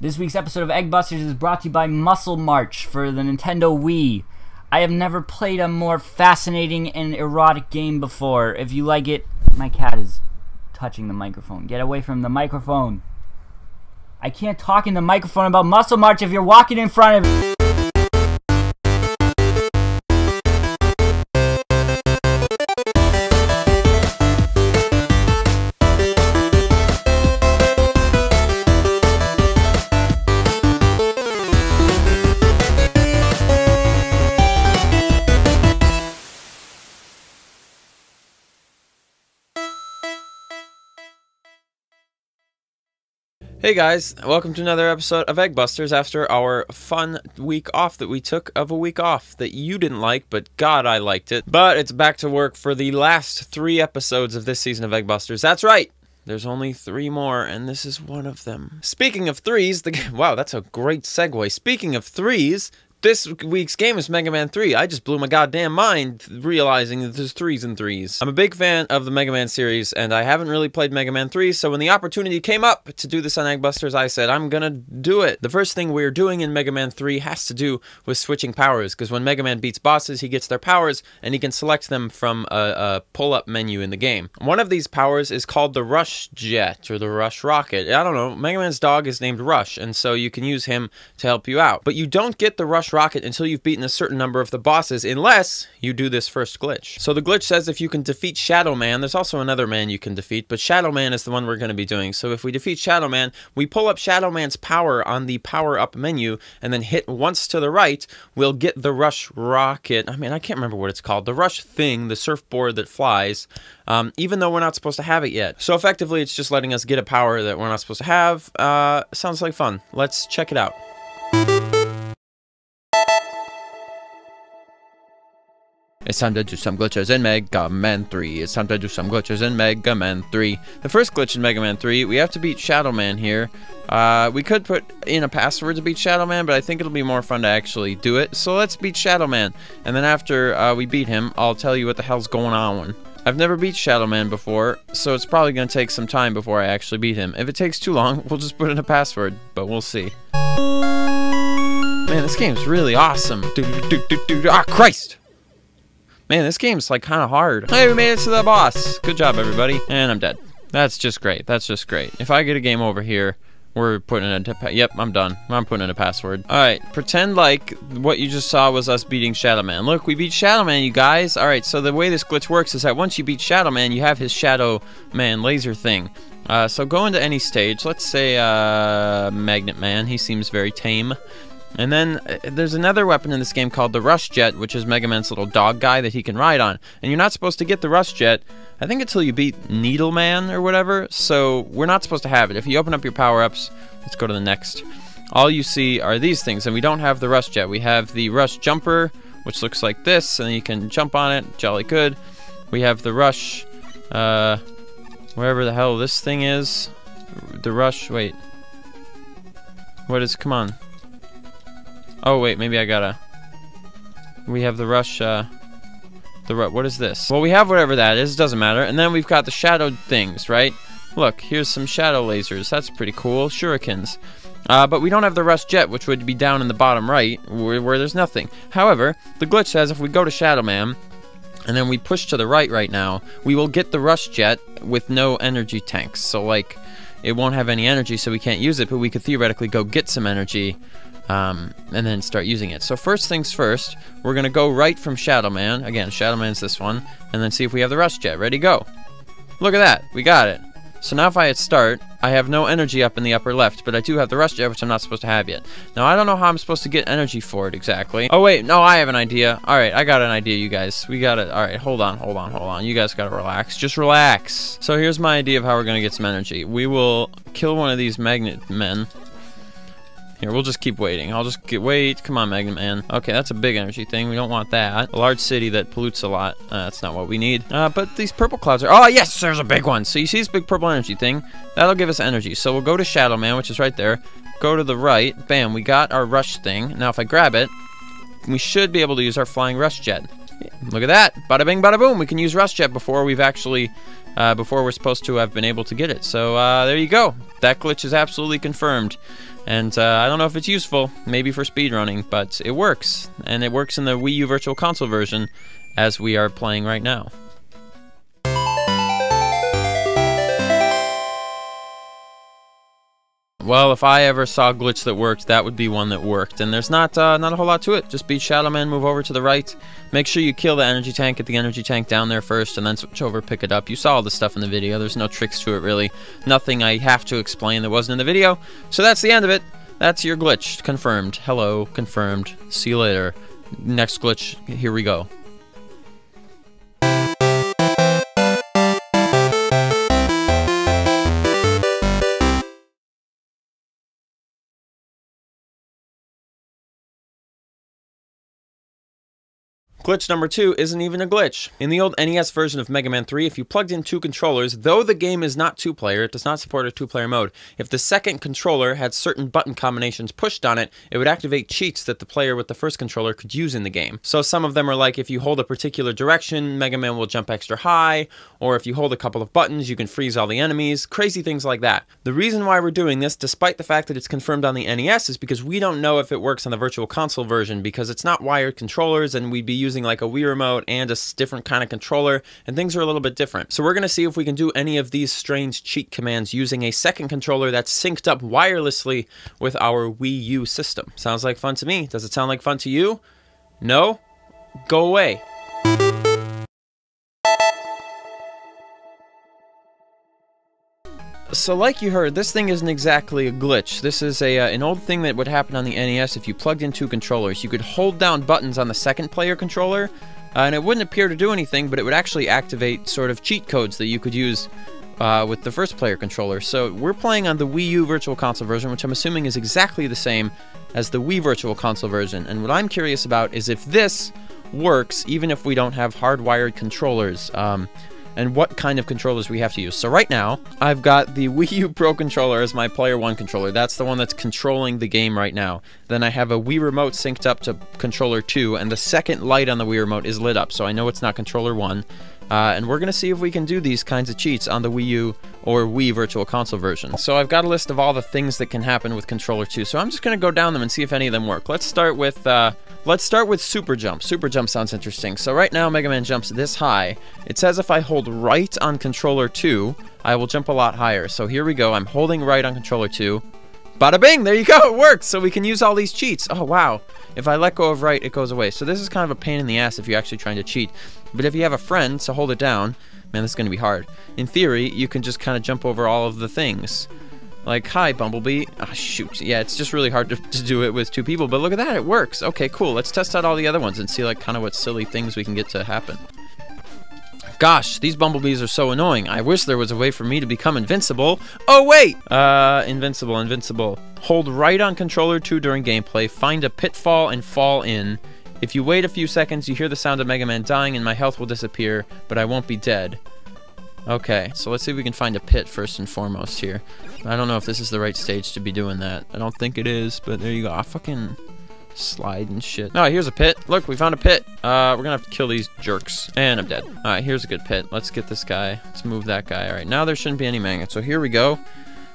This week's episode of Eggbusters is brought to you by Muscle March for the Nintendo Wii. I have never played a more fascinating and erotic game before. If you like it, my cat is touching the microphone. Get away from the microphone. I can't talk in the microphone about Muscle March if you're walking in front of it. Hey guys, welcome to another episode of Eggbusters after our fun week off that we took of a week off that you didn't like, but God, I liked it. But it's back to work for the last 3 episodes of this season of Eggbusters. That's right! There's only 3 more, and this is one of them. Speaking of 3s, wow, that's a great segue. Speaking of 3s, this week's game is Mega Man 3. I just blew my goddamn mind realizing that there's 3s and 3s. I'm a big fan of the Mega Man series, and I haven't really played Mega Man 3, so when the opportunity came up to do this on Eggbusters, I said, I'm gonna do it. The first thing we're doing in Mega Man 3 has to do with switching powers, because when Mega Man beats bosses, he gets their powers, and he can select them from a pull-up menu in the game. One of these powers is called the Rush Jet, or the Rush Rocket. I don't know, Mega Man's dog is named Rush, and so you can use him to help you out. But you don't get the Rush Rocket until you've beaten a certain number of the bosses, unless you do this first glitch. So the glitch says if you can defeat Shadow Man, there's also another man you can defeat, but Shadow Man is the one we're going to be doing. So if we defeat Shadow Man, we pull up Shadow Man's power on the power up menu, and then hit once to the right, we'll get the Rush Rocket. I mean, I can't remember what it's called. The Rush thing, the surfboard that flies, even though we're not supposed to have it yet. So effectively, it's just letting us get a power that we're not supposed to have. Sounds like fun. Let's check it out. It's time to do some glitches in Mega Man 3. It's time to do some glitches in Mega Man 3. The first glitch in Mega Man 3, we have to beat Shadow Man here. We could put in a password to beat Shadow Man, but I think it'll be more fun to actually do it. So let's beat Shadow Man. And then after we beat him, I'll tell you what the hell's going on. I've never beat Shadow Man before, so it's probably going to take some time before I actually beat him. If it takes too long, we'll just put in a password, but we'll see. Man, this game's really awesome. Ah, Christ! Man, this game's like kind of hard. Hey, we made it to the boss. Good job, everybody. And I'm dead. That's just great. That's just great. If I get a game over here, we're putting in a... Yep, I'm done. I'm putting in a password. Alright, pretend like what you just saw was us beating Shadow Man. Look, we beat Shadow Man, you guys. Alright, so the way this glitch works is that once you beat Shadow Man, you have his Shadow Man laser thing. So go into any stage. Let's say Magnet Man. He seems very tame. And then there's another weapon in this game called the Rush Jet, which is Mega Man's little dog guy that he can ride on. And you're not supposed to get the Rush Jet, I think, until you beat Needle Man or whatever. So we're not supposed to have it. If you open up your power-ups, let's go to the next. All you see are these things, and we don't have the Rush Jet. We have the Rush Jumper, which looks like this, and you can jump on it. Jolly good. We have the Rush, wherever the hell this thing is. The Rush, wait. What is, come on. Oh wait, maybe I gotta... We have the Rush, what is this? Well, we have whatever that is, doesn't matter. And then we've got the shadow things, right? Look, here's some shadow lasers. That's pretty cool. Shurikens. But we don't have the Rush Jet, which would be down in the bottom right, where there's nothing. However, the glitch says if we go to Shadow Man, and then we push to the right now, we will get the Rush Jet with no energy tanks. So, like, it won't have any energy, so we can't use it, but we could theoretically go get some energy, and then start using it. So first things first, we're going to go right from Shadow Man. Again, Shadow Man's this one. And then see if we have the Rush Jet. Ready, go. Look at that. We got it. So now if I hit start, I have no energy up in the upper left, but I do have the Rush Jet, which I'm not supposed to have yet. Now, I don't know how I'm supposed to get energy for it exactly. Oh, wait. No, I have an idea. All right, I got an idea, you guys. We got it. All right, hold on. You guys got to relax. Just relax. So here's my idea of how we're going to get some energy. We will kill one of these magnet men. Here, we'll just keep waiting. I'll just wait. Come on, Magnet Man. Okay, that's a big energy thing. We don't want that. A large city that pollutes a lot. That's not what we need. But these purple clouds are... Oh, yes! There's a big one! So you see this big purple energy thing? That'll give us energy. So we'll go to Shadow Man, which is right there. Go to the right. Bam, we got our Rush thing. Now, if I grab it, we should be able to use our Flying Rush Jet. Look at that! Bada bing, bada boom! We can use Rush Jet before we've actually... before we're supposed to have been able to get it. So, there you go. That glitch is absolutely confirmed. And I don't know if it's useful, maybe for speedrunning, but it works. And it works in the Wii U Virtual Console version, as we are playing right now. Well, if I ever saw a glitch that worked, that would be one that worked. And there's not a whole lot to it. Just beat Shadow Man, move over to the right. Make sure you kill the energy tank, get the energy tank down there first, and then switch over, pick it up. You saw all the stuff in the video. There's no tricks to it, really. Nothing I have to explain that wasn't in the video. So that's the end of it. That's your glitch. Confirmed. Hello. Confirmed. See you later. Next glitch. Here we go. Glitch number 2 isn't even a glitch. In the old NES version of Mega Man 3, if you plugged in 2 controllers, though the game is not 2-player, it does not support a 2-player mode, if the second controller had certain button combinations pushed on it, it would activate cheats that the player with the first controller could use in the game. So some of them are like, if you hold a particular direction, Mega Man will jump extra high, or if you hold a couple of buttons, you can freeze all the enemies, crazy things like that. The reason why we're doing this, despite the fact that it's confirmed on the NES, is because we don't know if it works on the Virtual Console version, because it's not wired controllers, and we'd be using like a Wii remote and a different kind of controller, and things are a little bit different. So we're going to see if we can do any of these strange cheat commands using a second controller that's synced up wirelessly with our Wii U system. Sounds like fun to me. Does it sound like fun to you? No? Go away. So like you heard, this thing isn't exactly a glitch. This is an old thing that would happen on the NES if you plugged in 2 controllers. You could hold down buttons on the second player controller, and it wouldn't appear to do anything, but it would actually activate sort of cheat codes that you could use with the first player controller. So we're playing on the Wii U Virtual Console version, which I'm assuming is exactly the same as the Wii Virtual Console version. And what I'm curious about is if this works even if we don't have hardwired controllers. And what kind of controllers we have to use. So right now, I've got the Wii U Pro controller as my Player 1 controller. That's the one that's controlling the game right now. Then I have a Wii Remote synced up to controller 2, and the second light on the Wii Remote is lit up, so I know it's not controller 1. And we're going to see if we can do these kinds of cheats on the Wii U or Wii Virtual Console version. So I've got a list of all the things that can happen with controller 2, so I'm just going to go down them and see if any of them work. Let's start with Super Jump. Super Jump sounds interesting. So right now Mega Man jumps this high. It says if I hold right on controller 2, I will jump a lot higher. So here we go. I'm holding right on controller 2. Bada bing! There you go! It works! So we can use all these cheats. Oh, wow. If I let go of right, it goes away. So this is kind of a pain in the ass if you're actually trying to cheat. But if you have a friend, so hold it down. Man, this is going to be hard. In theory, you can just kind of jump over all of the things. Like, hi, Bumblebee. Ah, shoot. Yeah, it's just really hard to do it with 2 people. But look at that. It works. Okay, cool. Let's test out all the other ones and see, like, kind of what silly things we can get to happen. Gosh, these bumblebees are so annoying. I wish there was a way for me to become invincible. Oh, wait! Invincible. Hold right on controller 2 during gameplay. Find a pitfall and fall in. If you wait a few seconds, you hear the sound of Mega Man dying and my health will disappear, but I won't be dead. Okay, so let's see if we can find a pit first and foremost here. I don't know if this is the right stage to be doing that. I don't think it is, but there you go. I fucking slide and shit. Oh, here's a pit. Look, we found a pit. We're gonna have to kill these jerks. And I'm dead. Alright, here's a good pit. Let's get this guy. Let's move that guy. Alright, now there shouldn't be any magnets. So here we go.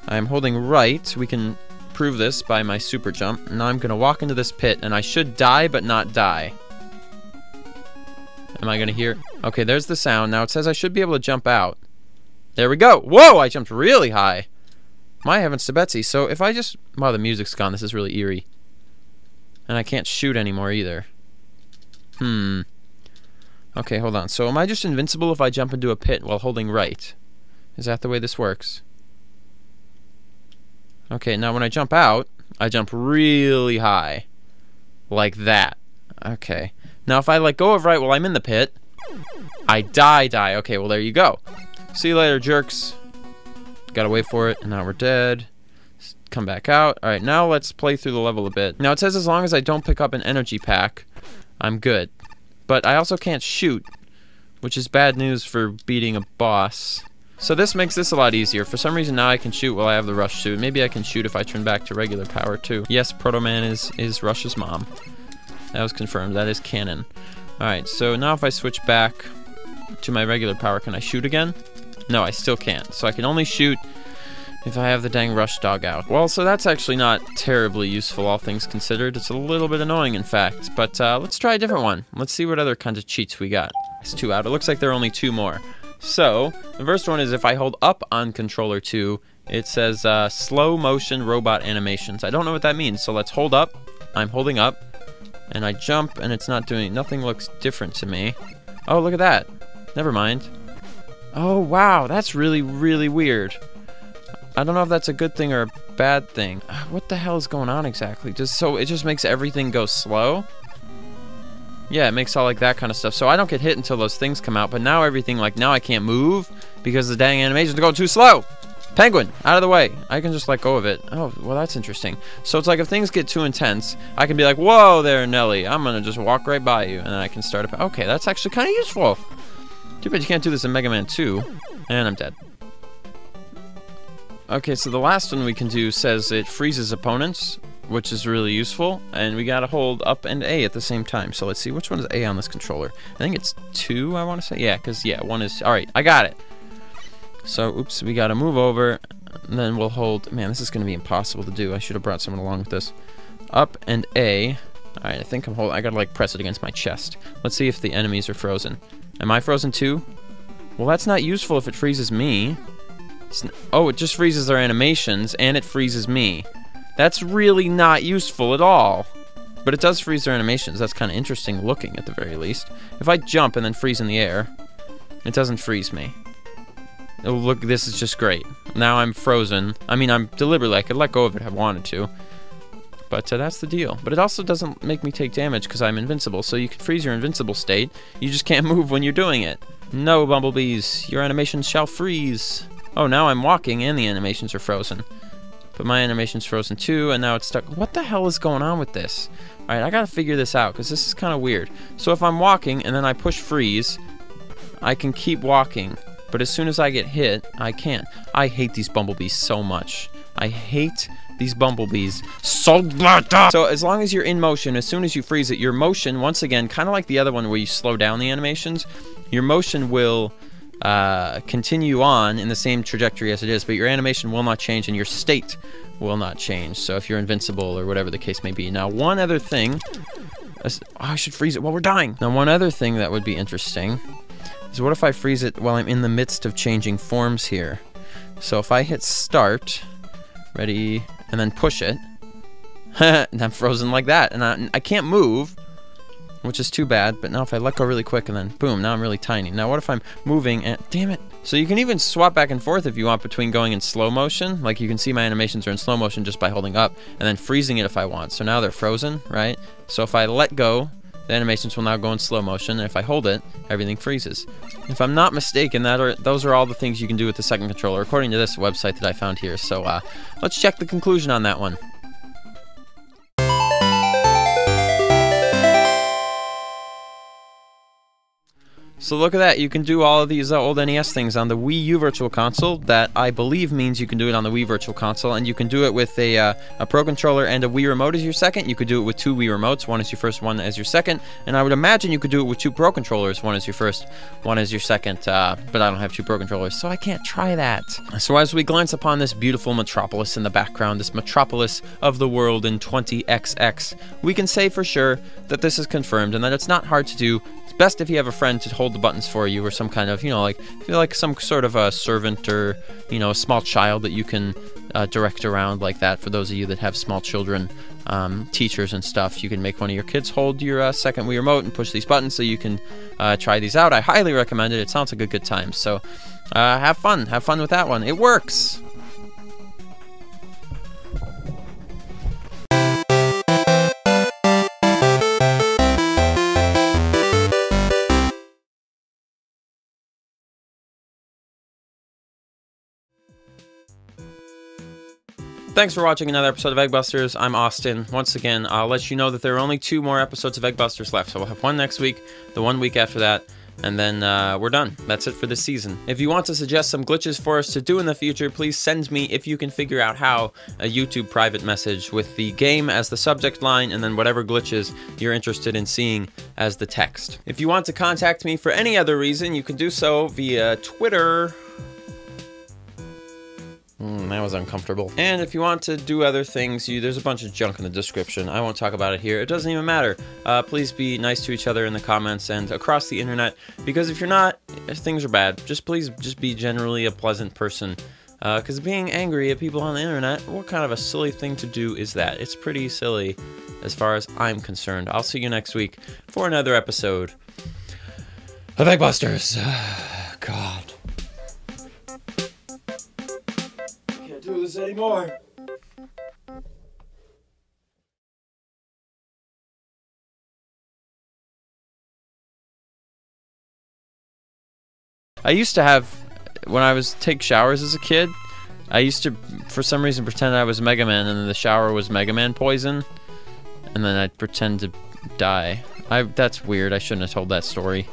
I'm holding right. We can prove this by my super jump. Now I'm gonna walk into this pit, and I should die, but not die. Am I gonna hear? Okay, there's the sound. Now it says I should be able to jump out. There we go. Whoa, I jumped really high. My heavens to Betsy. So if I just... Wow, the music's gone. This is really eerie. And I can't shoot anymore either. Okay, hold on. So am I just invincible if I jump into a pit while holding right? Is that the way this works? Okay, now when I jump out, I jump really high. Like that. Okay. Now if I let go of right while I'm in the pit, I die. Okay, well there you go. See you later, jerks. Gotta wait for it, and now we're dead. Come back out. Alright, now let's play through the level a bit. Now it says as long as I don't pick up an energy pack, I'm good. But I also can't shoot, which is bad news for beating a boss. So this makes this a lot easier. For some reason now I can shoot while I have the Rush suit. Maybe I can shoot if I turn back to regular power too. Yes, Proto Man is Rush's mom. That was confirmed. That is canon. Alright, so now if I switch back to my regular power, can I shoot again? No, I still can't. So I can only shoot If I have the dang rush dog out. Well, so that's actually not terribly useful, all things considered. It's a little bit annoying, in fact. But let's try a different one. Let's see what other kinds of cheats we got. It's 2 out. It looks like there are only 2 more. So, the first one is if I hold up on controller 2, it says slow motion robot animations. I don't know what that means, so let's hold up. I'm holding up. And I jump, and it's not doing... Nothing looks different to me. Oh, look at that. Never mind. Oh, wow. That's really, really weird. I don't know if that's a good thing or a bad thing. What the hell is going on exactly? So it just makes everything go slow? Yeah, it makes all like that kind of stuff. So I don't get hit until those things come out, but now everything, like now I can't move because the dang animations go too slow. Penguin, out of the way. I can just let go of it. Oh, well, that's interesting. So it's like if things get too intense, I can be like, whoa there, Nelly. I'm going to just walk right by you, and then I can start up. Okay, that's actually kind of useful. Too bad you can't do this in Mega Man 2. And I'm dead. Okay, so the last one we can do says it freezes opponents, which is really useful, and we gotta hold up and A at the same time. So let's see, which one is A on this controller? I think it's 2, I want to say. Yeah, because, yeah, 1 is... Alright, I got it. So, oops, we gotta move over, and then we'll hold... Man, this is gonna be impossible to do. I should have brought someone along with this. Up and A. Alright, I think I'm holding... I gotta, like, press it against my chest. Let's see if the enemies are frozen. Am I frozen too? Well, that's not useful if it freezes me. Oh, it just freezes their animations, and it freezes me. That's really not useful at all. But it does freeze their animations. That's kind of interesting looking, at the very least. If I jump and then freeze in the air, it doesn't freeze me. Oh, look, this is just great. Now I'm frozen. I mean, I'm deliberately, I could let go of it if I wanted to. But that's the deal. But it also doesn't make me take damage because I'm invincible. So you can freeze your invincible state. You just can't move when you're doing it. No, bumblebees. Your animations shall freeze. Oh, now I'm walking and the animations are frozen. But my animation's frozen too, and now it's stuck. What the hell is going on with this? Alright, I gotta figure this out, because this is kind of weird. So if I'm walking, and then I push freeze, I can keep walking. But as soon as I get hit, I can't. I hate these bumblebees so much. I hate these bumblebees so much. So as long as you're in motion, as soon as you freeze it, your motion, once again, kind of like the other one where you slow down the animations, your motion will... continue on in the same trajectory as it is, but your animation will not change and your state will not change. So if you're invincible or whatever the case may be. Now, one other thing... Oh, I should freeze it while we're dying. Now, one other thing that would be interesting is what if I freeze it while I'm in the midst of changing forms here? So if I hit start, ready, and then push it, and I'm frozen like that, and I can't move, which is too bad, but now if I let go really quick and then boom, now I'm really tiny. Now what if I'm moving and damn it. So you can even swap back and forth if you want between going in slow motion. Like you can see my animations are in slow motion just by holding up and then freezing it if I want. So now they're frozen, right? So if I let go, the animations will now go in slow motion, and if I hold it, everything freezes. If I'm not mistaken, those are all the things you can do with the second controller, according to this website that I found here. So let's check the conclusion on that one. So look at that, you can do all of these old NES things on the Wii U Virtual Console. That, I believe, means you can do it on the Wii Virtual Console, and you can do it with a Pro Controller and a Wii Remote as your second. You could do it with 2 Wii Remotes, one as your first, one as your second, and I would imagine you could do it with 2 Pro Controllers, one as your first, one as your second, but I don't have 2 Pro Controllers, so I can't try that. So as we glance upon this beautiful metropolis in the background, this metropolis of the world in 20XX, we can say for sure that this is confirmed, and that it's not hard to do. It's best if you have a friend to hold the buttons for you, or some kind of, like some sort of a servant, or, a small child that you can direct around like that. For those of you that have small children, teachers and stuff, you can make one of your kids hold your second Wii Remote and push these buttons so you can try these out. I highly recommend it. It sounds like a good time. So have fun with that one. It works. Thanks for watching another episode of Eggbusters. I'm Austin. Once again, I'll let you know that there are only 2 more episodes of Eggbusters left. So we'll have one next week, the one week after that, and then we're done. That's it for this season. If you want to suggest some glitches for us to do in the future, please send me, if you can figure out how, a YouTube private message with the game as the subject line, and then whatever glitches you're interested in seeing as the text. If you want to contact me for any other reason, you can do so via Twitter. That was uncomfortable. And if you want to do other things, there's a bunch of junk in the description. I won't talk about it here. It doesn't even matter. Please be nice to each other in the comments and across the internet, because if you're not, things are bad. Please be generally a pleasant person. Because being angry at people on the internet, what kind of a silly thing to do is that? It's pretty silly as far as I'm concerned. I'll see you next week for another episode of Eggbusters. God. Can't do this anymore. I used to have, when I was take showers as a kid, I used to, for some reason, pretend I was Mega Man, and then the shower was Mega Man poison, and then I'd pretend to die. That's weird. I shouldn't have told that story.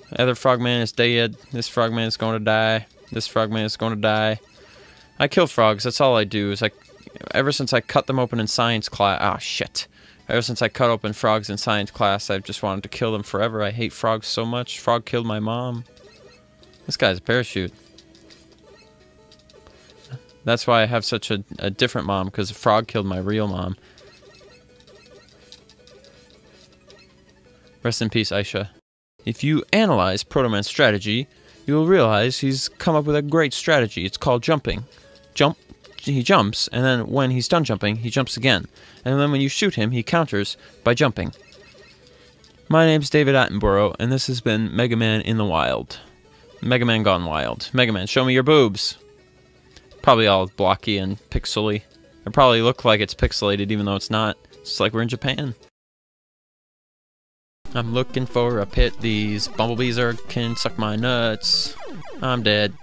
The other frogman is dead. This frogman is going to die. This frogman is going to die. I kill frogs. That's all I do. Is ever since I cut them open in science class. Ah, shit. Ever since I cut open frogs in science class, I've just wanted to kill them forever. I hate frogs so much. Frog killed my mom. This guy's a parachute. That's why I have such a different mom, because a frog killed my real mom. Rest in peace, Aisha. If you analyze Proto Man's strategy, you will realize he's come up with a great strategy. It's called jumping. He jumps, and then when he's done jumping, he jumps again. And then when you shoot him, he counters by jumping. My name's David Attenborough, and this has been Mega Man in the Wild. Mega Man Gone Wild. Mega Man, show me your boobs. Probably all blocky and pixely. It probably look like it's pixelated even though it's not. It's like we're in Japan. I'm looking for a pit. These bumblebees can suck my nuts. I'm dead.